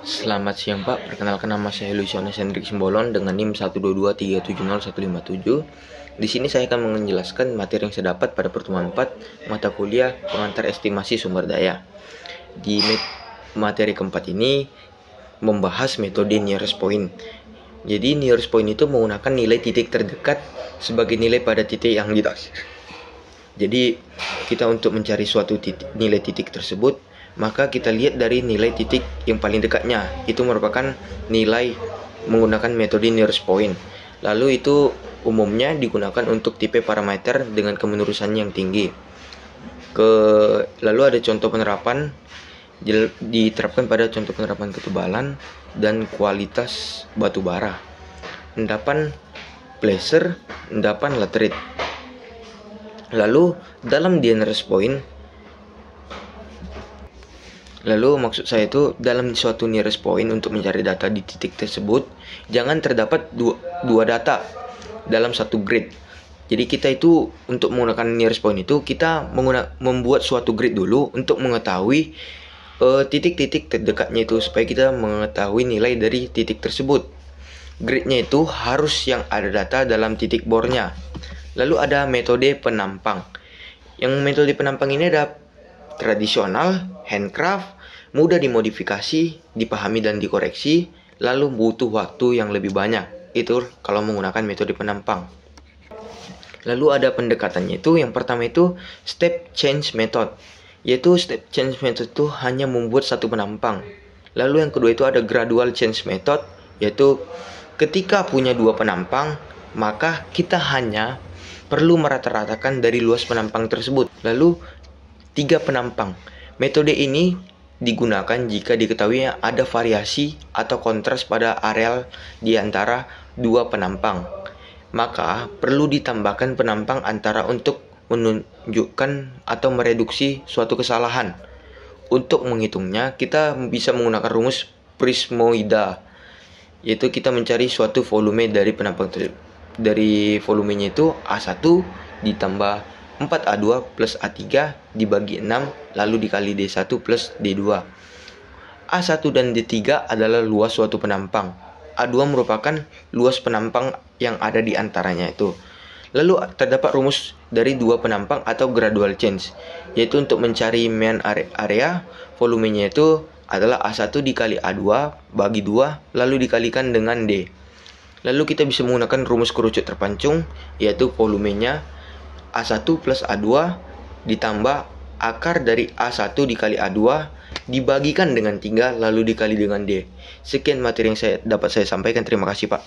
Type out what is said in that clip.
Selamat siang Pak, perkenalkan nama saya Lucianus Hendrik Simbolon dengan NIM 122370157. Di sini saya akan menjelaskan materi yang saya dapat pada pertemuan 4 mata kuliah pengantar estimasi sumber daya. Di materi keempat ini membahas metode nearest point. Jadi nearest point itu menggunakan nilai titik terdekat sebagai nilai pada titik yang ditas. Jadi kita untuk mencari suatu nilai titik tersebut, maka kita lihat dari nilai titik yang paling dekatnya. Itu merupakan nilai menggunakan metode nearest point. Lalu itu umumnya digunakan untuk tipe parameter dengan kemenerusan yang tinggi. Lalu ada contoh penerapan, diterapkan pada contoh penerapan ketebalan dan kualitas batu bara, endapan placer, endapan laterite. Lalu dalam nearest point, maksud saya itu dalam suatu nearest point untuk mencari data di titik tersebut, jangan terdapat dua data dalam satu grid. Jadi kita itu untuk menggunakan nearest point itu kita membuat suatu grid dulu untuk mengetahui titik-titik terdekatnya itu, supaya kita mengetahui nilai dari titik tersebut. Gridnya itu harus yang ada data dalam titik bornya. Lalu ada metode penampang. Yang metode penampang ini ada tradisional, handcraft, mudah dimodifikasi, dipahami dan dikoreksi, lalu butuh waktu yang lebih banyak. Itu kalau menggunakan metode penampang. Lalu ada pendekatannya itu, yang pertama itu step change method. Yaitu step change method itu hanya membuat satu penampang. Lalu yang kedua itu ada gradual change method, yaitu ketika punya dua penampang, maka kita hanya perlu merata-ratakan dari luas penampang tersebut. Lalu 3 penampang. Metode ini digunakan jika diketahui ada variasi atau kontras pada areal di antara dua penampang. Maka perlu ditambahkan penampang antara untuk menunjukkan atau mereduksi suatu kesalahan. Untuk menghitungnya, kita bisa menggunakan rumus prismoida, yaitu kita mencari suatu volume dari penampang dari volumenya itu A1 ditambah 4A2 plus A3 dibagi 6 lalu dikali D1 plus D2. A1 dan D3 adalah luas suatu penampang. A2 merupakan luas penampang yang ada di antaranya itu. Lalu terdapat rumus dari dua penampang atau gradual change, yaitu untuk mencari mean area, volumenya itu adalah A1 dikali A2 bagi 2 lalu dikalikan dengan D. Lalu kita bisa menggunakan rumus kerucut terpancung, yaitu volumenya A1 plus A2 ditambah akar dari A1 dikali A2 dibagikan dengan 3 lalu dikali dengan D. Sekian materi yang dapat saya sampaikan. Terima kasih Pak.